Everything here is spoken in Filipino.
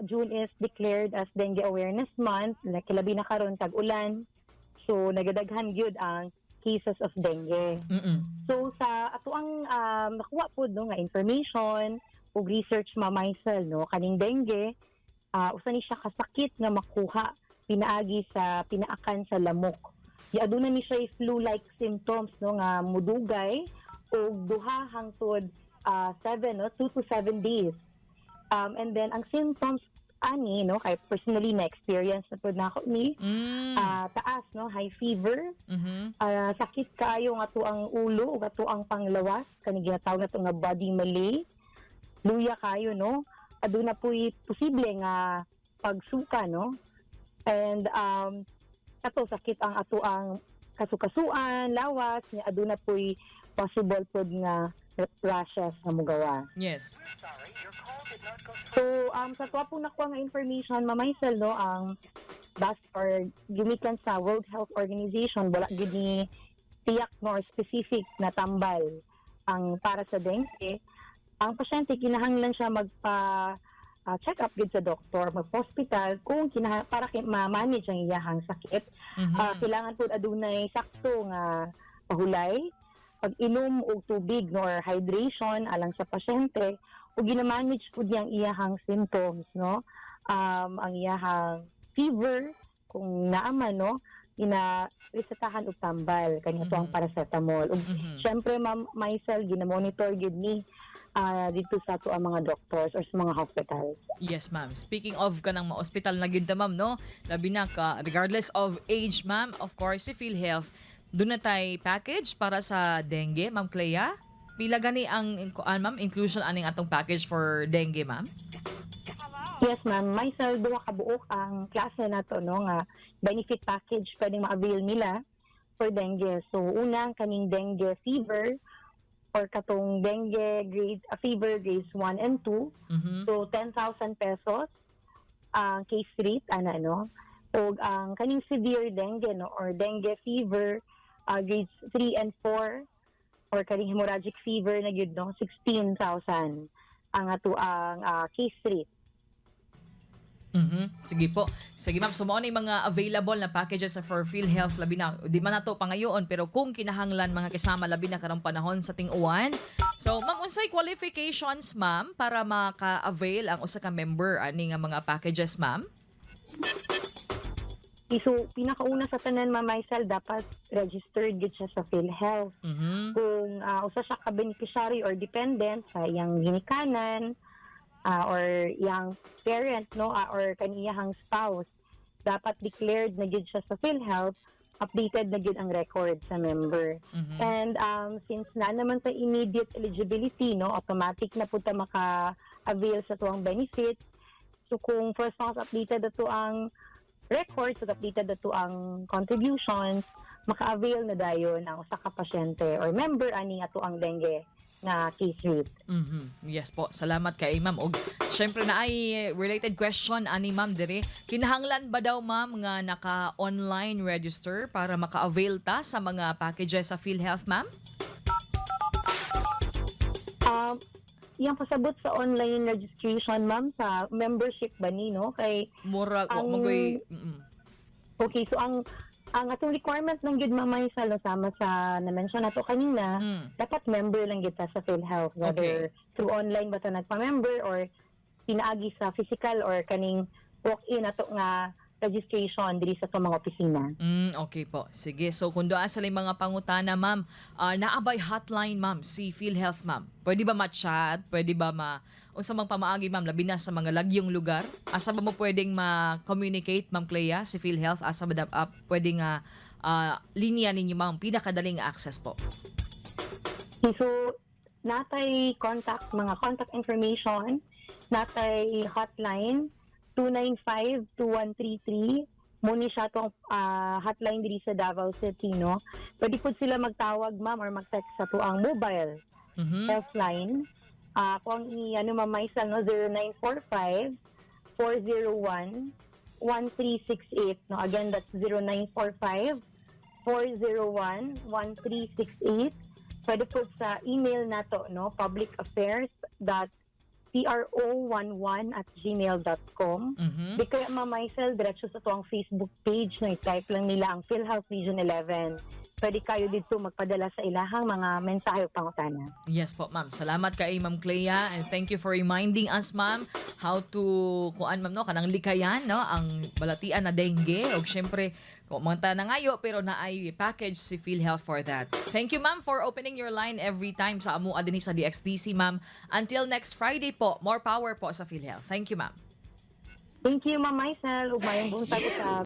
June is declared as Dengue Awareness Month, like labi na karon tag-ulan. So nagadaghan gyud ang cases of dengue. Mm. So sa ato ang nakuha po no nga information ug research Maysel no kaning dengue usa ni siya kasakit nga makuha pinaagi sa pinaakan sa lamok. Di aduna ni siya flu-like symptoms no nga mudugay ug duha hangtod 2 to 7 days. And then ang symptoms ani no kay personally na experience na pud nako ni taas no high fever, sakit kaayo nga to ang ulo ug ato ang panglawas kani ginatawag nato nga body malaise, luya kayo no aduna puy posible nga pagsuka no and ato sakit ang ato ang kasukasuan, lawas nya aduna puy possible pud nga rashes nga mugawa. Yes. So, sa tuwa po nakuha nga information, Maysel, no, ang or gimikan sa World Health Organization, wala gid ni tiyak more specific na tambal ang para sa dengue. Ang pasyente, kinahanglan siya check up gid sa doktor, mag-hospital, kung para ma-manage ang iyahang sakit. Kailangan po adunay sakto nga pahulay, pag-inom og tubig no, or hydration alang sa pasyente ug gina-manage pud niyang iyahang symptoms no ang iyahang fever kung naa man no resetahan og tambal kanya to ang paracetamol ug syempre Maysel gina-monitor gid ni dito sa to ang mga doctors or sa mga hospitals. Yes, ma'am. Speaking of kanang ma-hospital na gyud ta, ma'am, no? Labi na ka regardless of age, ma'am, of course si PhilHealth doon na tay package para sa dengue, Ma'am Clea? Pila gani ang ma'am, inclusion aning atong package for dengue, ma'am? Yes, ma'am. Maysel, duha ka buok ang klase na to, no, nga benefit package pwedeng ma-avail nila for dengue. So, unang kaning dengue fever or katong dengue fever grades 1 and 2. So, 10,000 pesos ang case rate, no? O ang kaning severe dengue, no, or dengue fever grades 3 and 4 or kaning hemorrhagic fever na gyud no 16,000 ang ato ang case rate. Sige po. Sige ma'am, so mao ni mga available na packages for PhilHealth labi na di man nato pangayoon pero kung kinahanglan mga kasama labi na karong panahon sa ting-uwan. So ma'am, unsay qualifications ma'am para maka-avail ang usa ka member ani nga mga packages ma'am? So, pinakauna sa tanan, Maysel, dapat registered gid siya sa PhilHealth. Kung usa siya ka-beneficiary or dependent sa iyang ginikanan or iyang parent, no, or kaniyang spouse, dapat declared na gid siya sa PhilHealth, updated na gid ang record sa member. And since na naman sa immediate eligibility, no, automatic na po ta maka-avail sa tuwang benefit. So, kung first month updated na to ang records at updated na to ang contributions, maka-avail na dayon ang usa ka pasyente or member ani ato ang dengue na case rate. Yes po. Salamat kay ma'am. Og syempre na ay related question ani ma'am dire. Kinahanglan ba daw ma'am nga naka-online register para maka-avail ta sa mga packages sa PhilHealth ma'am? Yang pasabot sa online registration, ma'am, sa membership ba ni, no? Kay Murag magoy. Okay, so ang atong requirement ng gid Maysel sama sa na-mention nato kanina, dapat member lang kita sa PhilHealth, whether through online ba ta nagpa-member or pinaagi sa physical or kaning walk-in ato nga registration diri sa mga opisina. Okay po. Sige. So kung doon sa mga pangutana, ma'am, naabay hotline, ma'am, si PhilHealth, ma'am. Pwede ba ma-chat? Pwede ba unsa mang pamaagi, ma'am, labi na sa mga lagyong lugar? Asa ba mo pwedeng ma-communicate, ma'am Clea, si PhilHealth? Asa ba pwedeng linya ninyo, ma'am, pinakadaling access po? So, natay mga contact information, natay hotline, 295-2133. Muni siya itong hotline diri sa Davao City, no? Pwede po sila magtawag, ma'am, or mag-text sa to ang mobile health line. Kung Maysel, no? 0945-401-1368. No? Again, that's 0945-401-1368. Pwede po sa email nato, no? publicaffairs.health pro11@gmail.com. Di kaya Mamaysel, diretso sa tuwang Facebook page, no, i-type lang nila ang PhilHealth Region 11. Pwede kayo dito magpadala sa ilahang mga mensahe o pangutana. Yes po, ma'am. Salamat kay Ma'am Clea and thank you for reminding us, ma'am, how to kuan ma'am no kanang likayan no ang balatian na dengue ug syempre mga na ngayo pero naay package si PhilHealth for that. Thank you, ma'am, for opening your line every time sa amo dinhi sa DXDC, ma'am. Until next Friday po, more power po sa PhilHealth. Thank you, ma'am. Thank you, Mamaysel. Ug mayong buong sagot sa